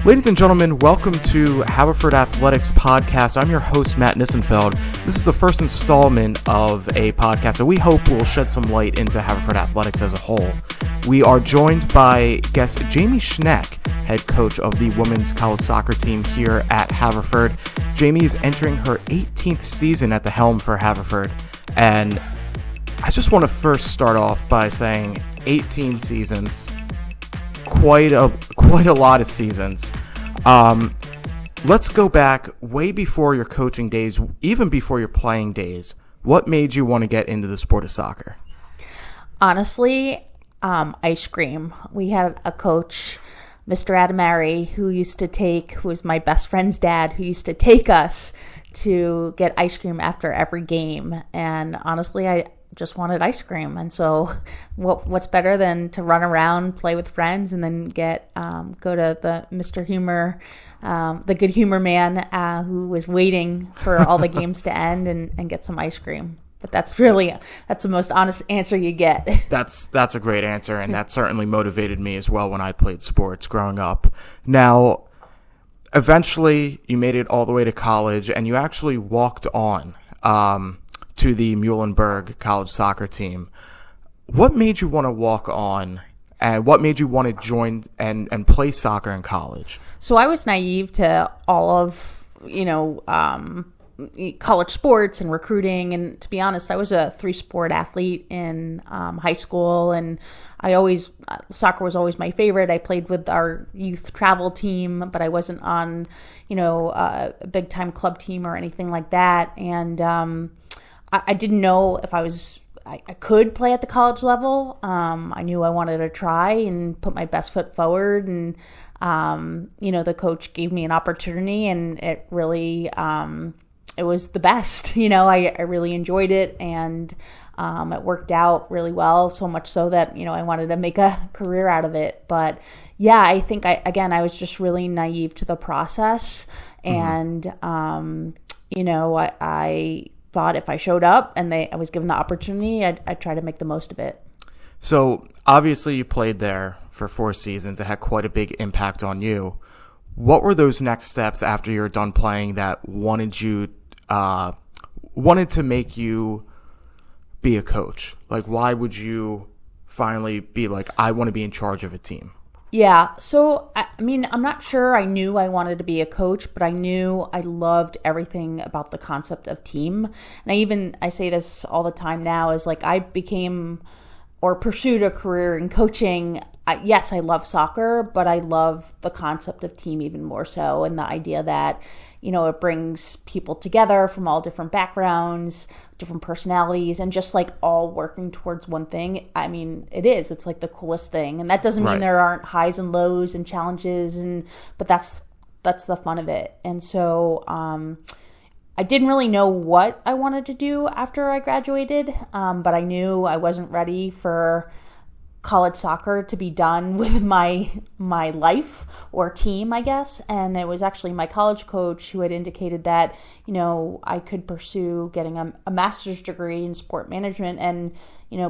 Ladies and gentlemen, welcome to Haverford Athletics Podcast. I'm your host, Matt Nissenfeld. This is the first installment of a podcast that we hope will shed some light into Haverford Athletics as a whole. We are joined by guest Jamie Schneck, head coach of the women's college soccer team here at Haverford. Jamie is entering her 18th season at the helm for Haverford, and I just want to first start off by saying 18 seasons. Quite a lot of seasons. Let's go back way before your coaching days, even before your playing days. What made you want to get into the sport of soccer? Honestly, ice cream. We had a coach, Mr. Adamari, who was my best friend's dad, who used to take us to get ice cream after every game. And honestly, I just wanted ice cream, and so what's better than to run around, play with friends, and then go to the Mr. Humor, the good humor man who was waiting for all the games to end and get some ice cream. But that's the most honest answer you get. That's a great answer, and that certainly motivated me as well when I played sports growing up. Now, eventually you made it all the way to college, and you actually walked on to the Muhlenberg college soccer team. What made you want to walk on, and what made you want to join and play soccer in college? So I was naive to all of, college sports and recruiting. And to be honest, I was a 3-sport athlete in high school, and soccer was always my favorite. I played with our youth travel team, but I wasn't on, a big time club team or anything like that. And, I didn't know if I could play at the college level. I knew I wanted to try and put my best foot forward. And, the coach gave me an opportunity, and it really, it was the best. I really enjoyed it, and it worked out really well, so much so that, I wanted to make a career out of it. But yeah, I think I was just really naive to the process. And, I thought if I showed up and I was given the opportunity, I'd try to make the most of it. So obviously you played there for 4 seasons. It had quite a big impact on you. What were those next steps after you were done playing that wanted to make you be a coach? Like, why would you finally be like, I want to be in charge of a team? Yeah. So, I'm not sure I knew I wanted to be a coach, but I knew I loved everything about the concept of team. And I say this all the time now, is like I became or pursued a career in coaching. Yes, I love soccer, but I love the concept of team even more so. And the idea that, it brings people together from all different backgrounds, different personalities, and just like all working towards one thing. It's like the coolest thing. And that doesn't mean there aren't highs and lows and challenges, but that's the fun of it. And so, I didn't really know what I wanted to do after I graduated, but I knew I wasn't ready for college soccer to be done with my life or team, I guess. And it was actually my college coach who had indicated that, I could pursue getting a master's degree in sport management and,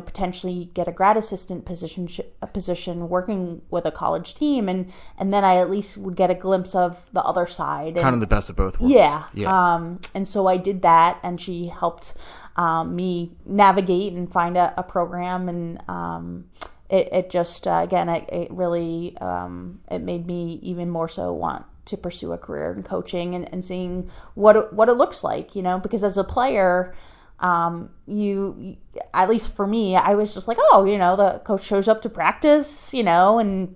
potentially get a grad assistant position working with a college team. And then I at least would get a glimpse of the other side. Kind of the best of both worlds. Yeah. And so I did that, and she helped me navigate and find a program. And it just, again, it really, it made me even more so want to pursue a career in coaching and seeing what it looks like, because as a player, you, at least for me, I was just like, the coach shows up to practice, and,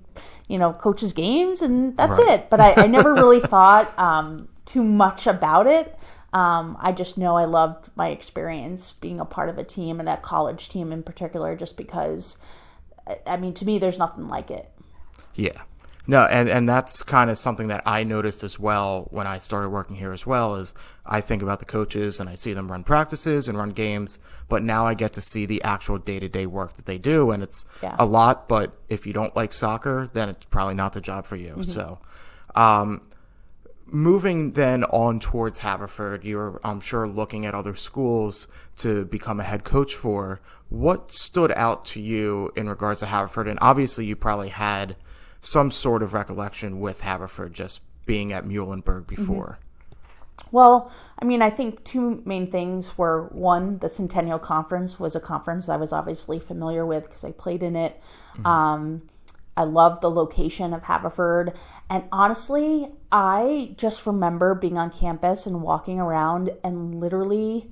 coaches games, and that's it. But I never really thought too much about it. I just know I loved my experience being a part of a team, and that college team in particular, just because, to me, there's nothing like it. Yeah. No, and that's kind of something that I noticed as well when I started working here as well, is I think about the coaches and I see them run practices and run games, but now I get to see the actual day-to-day work that they do, and it's a lot, but if you don't like soccer, then it's probably not the job for you. Mm-hmm. So, moving then on towards Haverford, you're, I'm sure, looking at other schools to become a head coach for. What stood out to you in regards to Haverford? And obviously you probably had some sort of recollection with Haverford just being at Muhlenberg before? Well, I mean, I think two main things were, one, the Centennial Conference was a conference I was obviously familiar with because I played in it. I love the location of Haverford. And honestly, I just remember being on campus and walking around and literally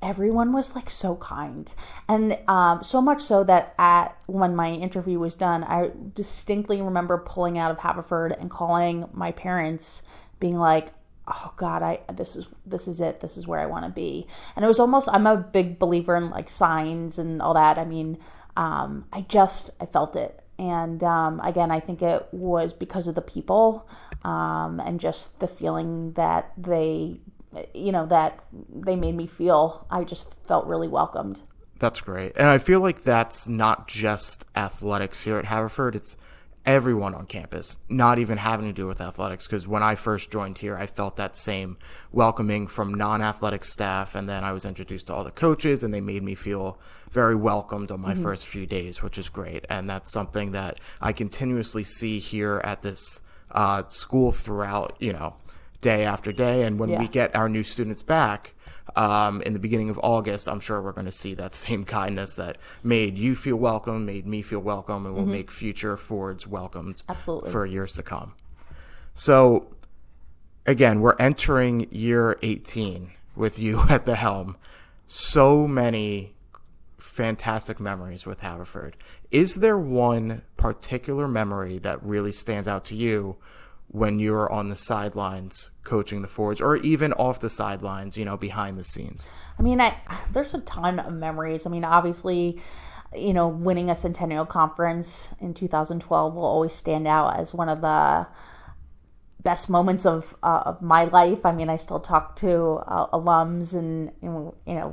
everyone was like so kind. And so much so that when my interview was done, I distinctly remember pulling out of Haverford and calling my parents, being like, oh God, this is it. This is where I want to be. And it was almost, I'm a big believer in like signs and all that. I mean, I felt it. And again, I think it was because of the people and just the feeling that they made me feel. I just felt really welcomed. That's great. And I feel like that's not just athletics here at Haverford. It's everyone on campus, not even having to do with athletics, because when I first joined here, I felt that same welcoming from non-athletic staff, and then I was introduced to all the coaches, and they made me feel very welcomed on my first few days, which is great. And that's something that I continuously see here at this school throughout, day after day. And when we get our new students back in the beginning of August, I'm sure we're going to see that same kindness that made you feel welcome, made me feel welcome, and will make future Fords welcomed for years to come. So again, we're entering year 18 with you at the helm. So many fantastic memories with Haverford. Is there one particular memory that really stands out to you when you're on the sidelines coaching the Fords, or even off the sidelines, behind the scenes? I mean, there's a ton of memories. I mean, obviously, winning a Centennial Conference in 2012 will always stand out as one of the best moments of my life. I mean, I still talk to alums, and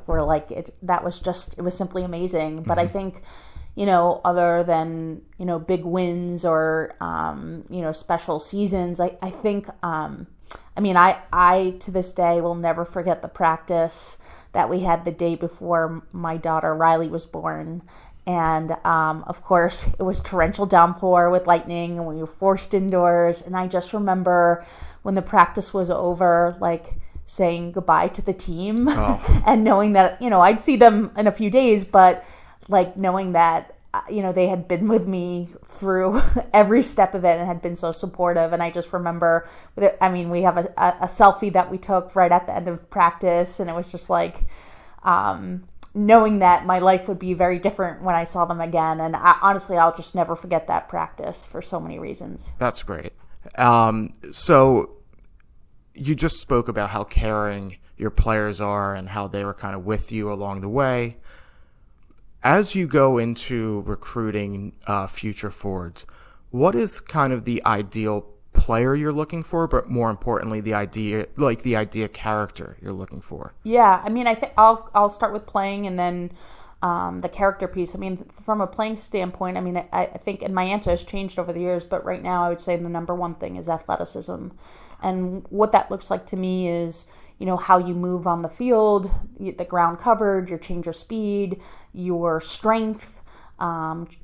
we're like, it was simply amazing. But I think, other than, big wins or, special seasons, I think, I to this day will never forget the practice that we had the day before my daughter Riley was born. And, of course, it was torrential downpour with lightning, and we were forced indoors. And I just remember when the practice was over, like, saying goodbye to the team and knowing that, I'd see them in a few days, but like knowing that, they had been with me through every step of it and had been so supportive. And I just remember, we have a selfie that we took right at the end of practice, and it was just like, knowing that my life would be very different when I saw them again. And honestly, I'll just never forget that practice for so many reasons. That's great. So you just spoke about how caring your players are and how they were kind of with you along the way. As you go into recruiting future Fords, what is kind of the ideal player you're looking for, but more importantly, the idea character you're looking for? Yeah, I mean, I think I'll start with playing and then the character piece. I mean, from a playing standpoint, I think, and my answer has changed over the years, but right now I would say the number one thing is athleticism. And what that looks like to me is, how you move on the field, the ground covered, your change of speed, your strength, and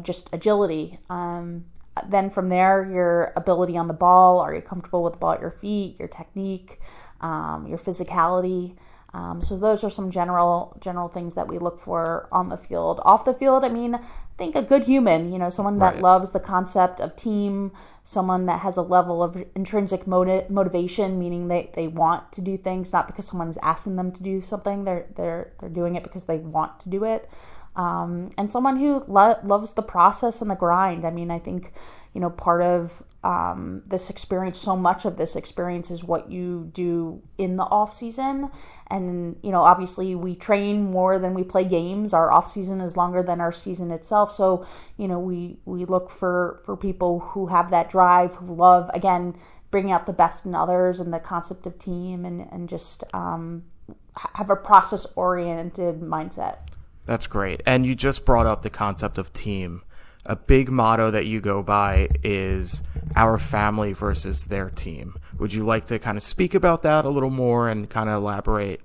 just agility. Then from there, your ability on the ball. Are you comfortable with the ball at your feet? Your technique, your physicality. So those are some general things that we look for on the field. Off the field, I think a good human, someone that loves the concept of team, someone that has a level of intrinsic motivation, meaning they want to do things, not because someone's asking them to do something. They're doing it because they want to do it. And someone who loves the process and the grind. I think, part of this experience, so much of this experience is what you do in the off season. And, obviously we train more than we play games. Our off season is longer than our season itself. So, we look for people who have that drive, who love, again, bringing out the best in others and the concept of team and just have a process-oriented mindset. That's great. And you just brought up the concept of team. A big motto that you go by is our family versus their team. Would you like to kind of speak about that a little more and kind of elaborate?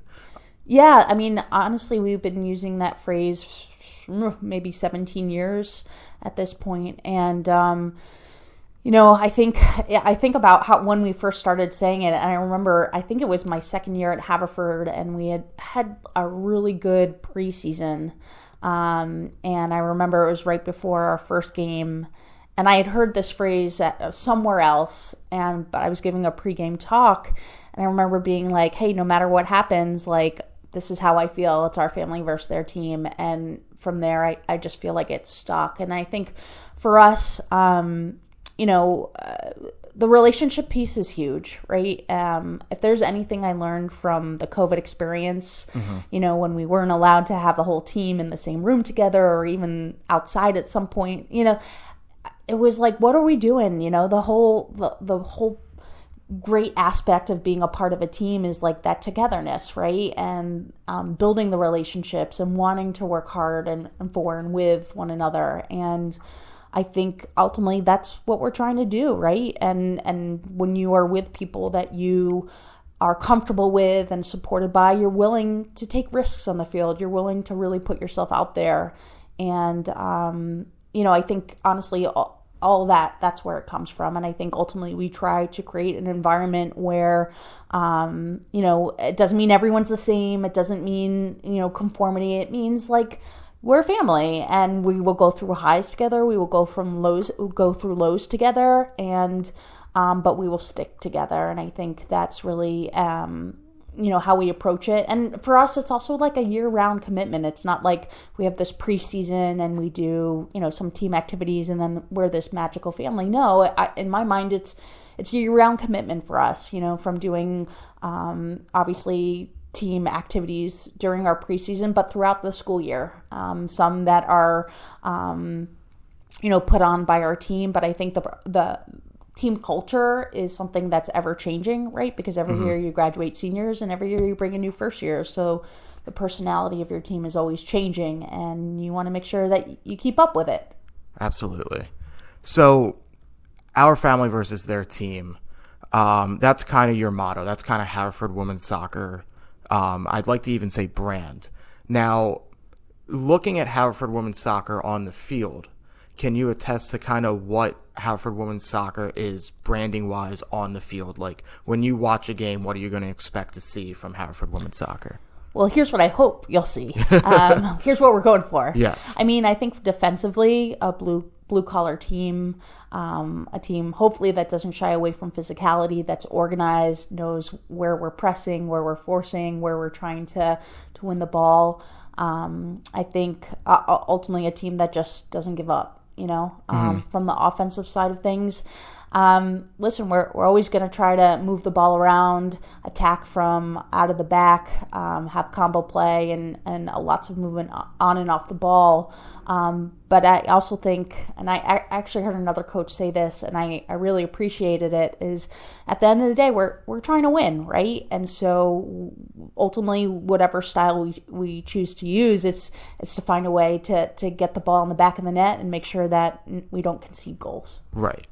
Yeah, I mean, honestly, we've been using that phrase maybe 17 years at this point. And, I think about how when we first started saying it, and I remember, I think it was my second year at Haverford, and we had a really good preseason. And I remember it was right before our first game, and I had heard this phrase somewhere else, but I was giving a pregame talk, and I remember being like, hey, no matter what happens, like, this is how I feel. It's our family versus their team. And from there, I just feel like it's stuck. And I think for us, the relationship piece is huge, right? If there's anything I learned from the COVID experience, when we weren't allowed to have the whole team in the same room together or even outside at some point, it was like, what are we doing? The whole great aspect of being a part of a team is like that togetherness, right? And building the relationships and wanting to work hard and for and with one another. And I think ultimately that's what we're trying to do, right? And when you are with people that you are comfortable with and supported by, you're willing to take risks on the field. You're willing to really put yourself out there. And, I think honestly, all that's where it comes from. And I think ultimately we try to create an environment where, it doesn't mean everyone's the same. It doesn't mean, conformity. It means like we're a family, and we will go through highs together. We will go through lows together, and, but we will stick together. And I think that's really, how we approach it. And for us, it's also like a year-round commitment. It's not like we have this preseason and we do, some team activities and then we're this magical family. No, in my mind, it's a year-round commitment for us, from doing, obviously, team activities during our preseason, but throughout the school year. Some that are, put on by our team. But I think the team culture is something that's ever changing, right? Because every year you graduate seniors and every year you bring in new first years. So the personality of your team is always changing, and you want to make sure that you keep up with it. Absolutely. So our family versus their team, that's kind of your motto. That's kind of Haverford women's soccer. I'd like to even say brand. Now, looking at Haverford women's soccer on the field, can you attest to kind of what Haverford women's soccer is branding-wise on the field? Like, when you watch a game, what are you going to expect to see from Haverford women's soccer? Well, here's what I hope you'll see. Here's what we're going for. Yes. I mean, I think defensively, a blue-collar team, a team hopefully that doesn't shy away from physicality, that's organized, knows where we're pressing, where we're forcing, where we're trying to win the ball. I think ultimately a team that just doesn't give up. From the offensive side of things. Listen, we're always going to try to move the ball around, attack from out of the back, have combo play and lots of movement on and off the ball. But I also think, and I actually heard another coach say this, and I really appreciated it, is at the end of the day, we're trying to win, right? And so ultimately, whatever style we choose to use, it's to find a way to get the ball in the back of the net and make sure that we don't concede goals. Right.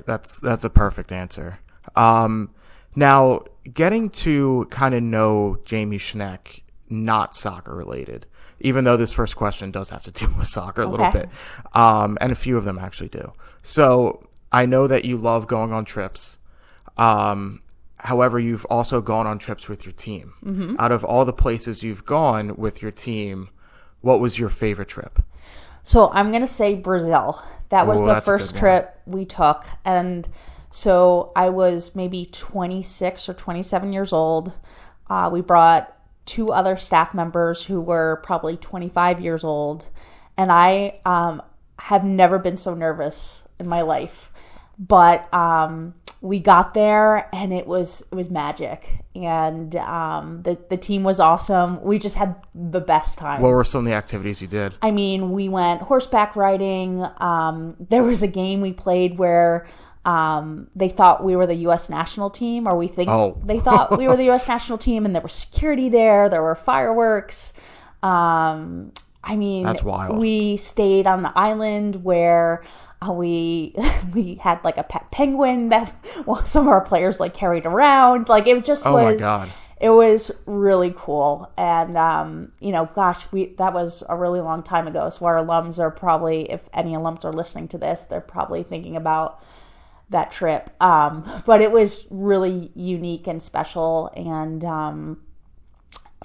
That's a perfect answer. Now, getting to kind of know Jamie Schneck, not soccer related, even though this first question does have to do with soccer a little bit, and a few of them actually do. So I know that you love going on trips. However, you've also gone on trips with your team. Mm-hmm. Out of all the places you've gone with your team, what was your favorite trip? So I'm going to say Brazil. That was the first trip we took. And so I was maybe 26 or 27 years old. We brought 2 other staff members who were probably 25 years old. And I have never been so nervous in my life. But we got there and it was magic. And the team was awesome. We just had the best time. What were some of the activities you did? I mean, we went horseback riding. There was a game we played where they thought we were the U.S. national team, or they thought we were the U.S. national team, and there was security there. There were fireworks. I mean, that's wild. We stayed on the island where we had like a pet penguin that some of our players like carried around. Like it just was. My God. it was really cool. And, gosh, that was a really long time ago. So our alums are probably, if any alums are listening to this, they're probably thinking about that trip. But it was really unique and special. And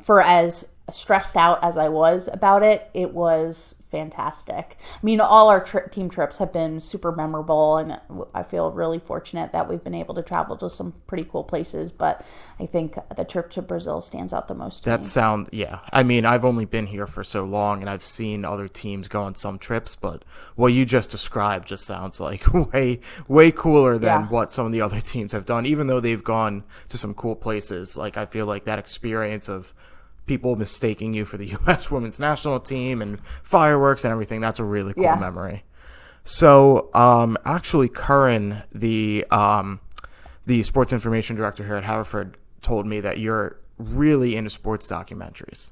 for as stressed out as I was about it, it was fantastic. I mean, all our team trips have been super memorable, and I feel really fortunate that we've been able to travel to some pretty cool places, but I think the trip to Brazil stands out the most to me. I mean, I've only been here for so long, and I've seen other teams go on some trips, but what you just described just sounds like way cooler than what some of the other teams have done, even though they've gone to some cool places. Like, I feel like that experience of people mistaking you for the U.S. women's national team and fireworks and everything, that's a really cool memory. So, actually, Curran, the sports information director here at Haverford, told me that you're really into sports documentaries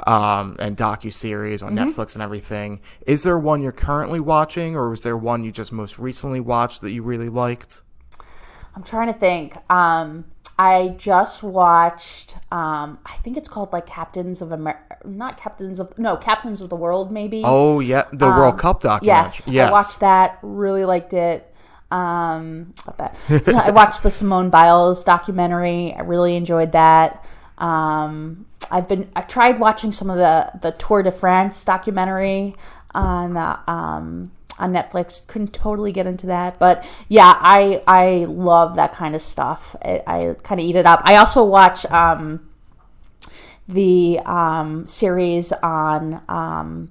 and docuseries on Netflix and everything. Is there one you're currently watching, or was there one you just most recently watched that you really liked? I'm trying to think. I just watched, I think it's called like Captains of the World, maybe. Oh, yeah, the World Cup documentary. Yes, I watched that, really liked it. I watched the Simone Biles documentary. I really enjoyed that. I tried watching some of the Tour de France documentary on Netflix. Couldn't totally get into that, but yeah, I love that kind of stuff. I kind of eat it up. I also watch the series on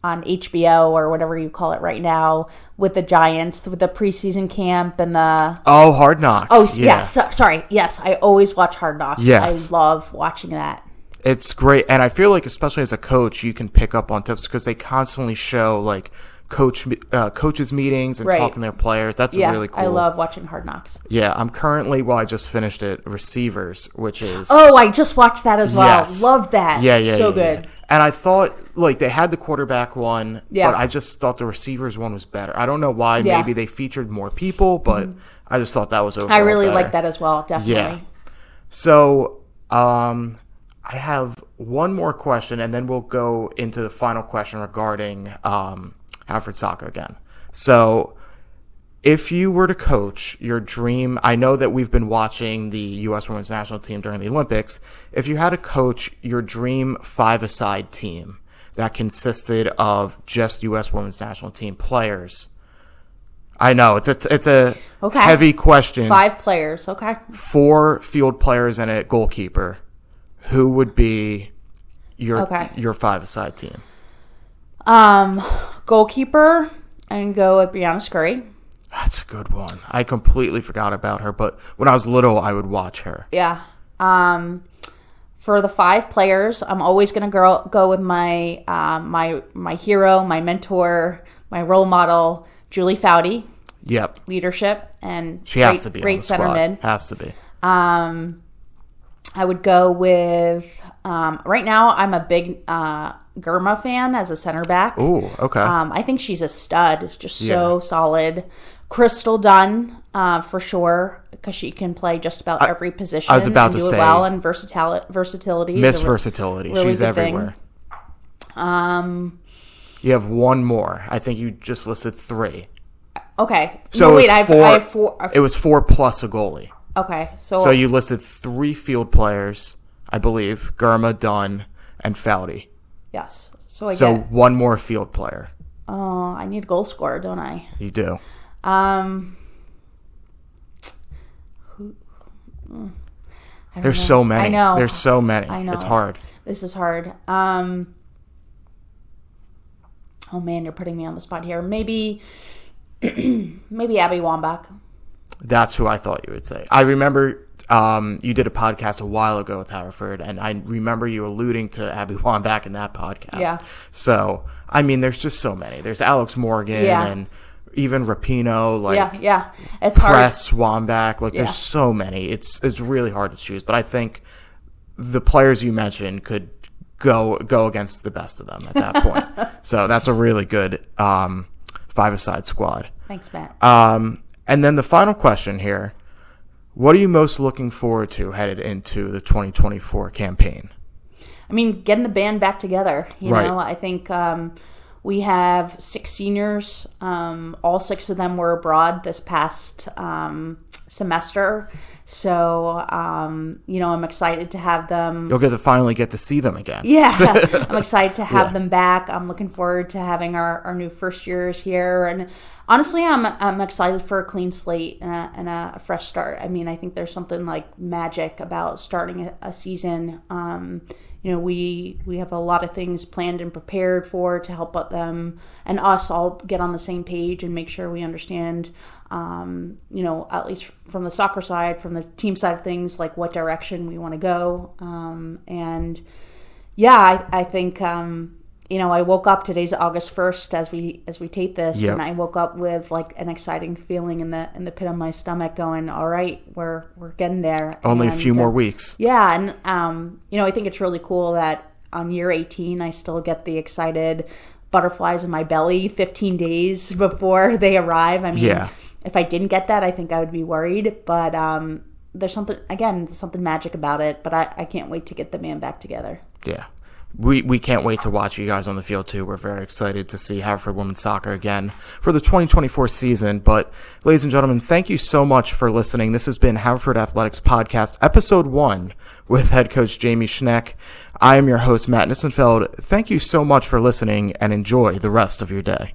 HBO or whatever you call it right now with the Giants, with the preseason camp and the Hard Knocks. Oh yeah, sorry. Yes, I always watch Hard Knocks. Yes. I love watching that. It's great, and I feel like especially as a coach, you can pick up on tips because they constantly show like coaches meetings and talking to their players. That's really cool. I love watching Hard Knocks. Yeah, I'm currently, I just finished it, Receivers, which is... Oh, I just watched that as well. Yes. Love that. So good. Yeah. And I thought, like, they had the quarterback one, but I just thought the Receivers one was better. I don't know why. Yeah. Maybe they featured more people, but I just thought that was overall I really better. like that as well, definitely. Yeah. So, I have one more question, and then we'll go into the final question regarding Haverford soccer again. So, if you were to coach your dream, I know that we've been watching the U.S. women's national team during the Olympics. If you had to coach your dream five-a-side team that consisted of just U.S. women's national team players, I know it's a heavy question. 5 players, okay. 4 field players and a goalkeeper. Who would be your five-a-side team? Goalkeeper, and go with Brianna Scurry. That's a good one. I completely forgot about her, but when I was little, I would watch her. Yeah. For the 5 players, I'm always going to go with my my hero, my mentor, my role model, Julie Foudy. Yep. Leadership, and she has to be great on the center squad. mid. Has to be. I would go with right now. I'm a big Germa fan as a center back. Ooh, okay. I think she's a stud. It's just so solid. Crystal Dunn, for sure, because she can play just about every position. I was about to do it say, well, and versatility. Miss Versatility. Really she's everywhere. You have one more. I think you just listed 3. Okay. So no, I have 4. It was 4 plus a goalie. Okay, so you listed 3 field players, I believe, Germa, Dunn, and Foudy. Yes. So one more field player. Oh, I need a goal scorer, don't I? You do. There's so many. I know. There's so many. I know. It's hard. This is hard. Oh man, you're putting me on the spot here. Maybe Abby Wambach. That's who I thought you would say. I remember you did a podcast a while ago with Haverford, and I remember you alluding to Abby Wambach in that podcast. Yeah. So, I mean, there's just so many. There's Alex Morgan and even Rapinoe. Like, yeah. It's Press, Wambach. Like, there's so many. It's really hard to choose. But I think the players you mentioned could go against the best of them at that point. So that's a really good five-a-side squad. Thanks, Matt. And then the final question here. What are you most looking forward to headed into the 2024 campaign? I mean, getting the band back together. You know, I think we have 6 seniors. All 6 of them were abroad this past semester. So, I'm excited to have them. You'll finally get to see them again. Yeah, I'm excited to have them back. I'm looking forward to having our new first years here. And honestly, I'm excited for a clean slate and a fresh start. I mean, I think there's something like magic about starting a season. We have a lot of things planned and prepared to help them and us all get on the same page and make sure we understand, at least from the soccer side, from the team side of things, like what direction we want to go. I think, I woke up, today's August 1st as we tape this, and I woke up with like an exciting feeling in the pit of my stomach going, all right, we're getting there. Only a few more weeks. Yeah. And, I think it's really cool that on year 18, I still get the excited butterflies in my belly 15 days before they arrive. I mean, if I didn't get that, I think I would be worried, but, there's something magic about it, but I can't wait to get the band back together. Yeah. We can't wait to watch you guys on the field, too. We're very excited to see Haverford women's soccer again for the 2024 season. But, ladies and gentlemen, thank you so much for listening. This has been Haverford Athletics Podcast, Episode 1 with head coach Jamie Schneck. I am your host, Matt Nissenfeld. Thank you so much for listening, and enjoy the rest of your day.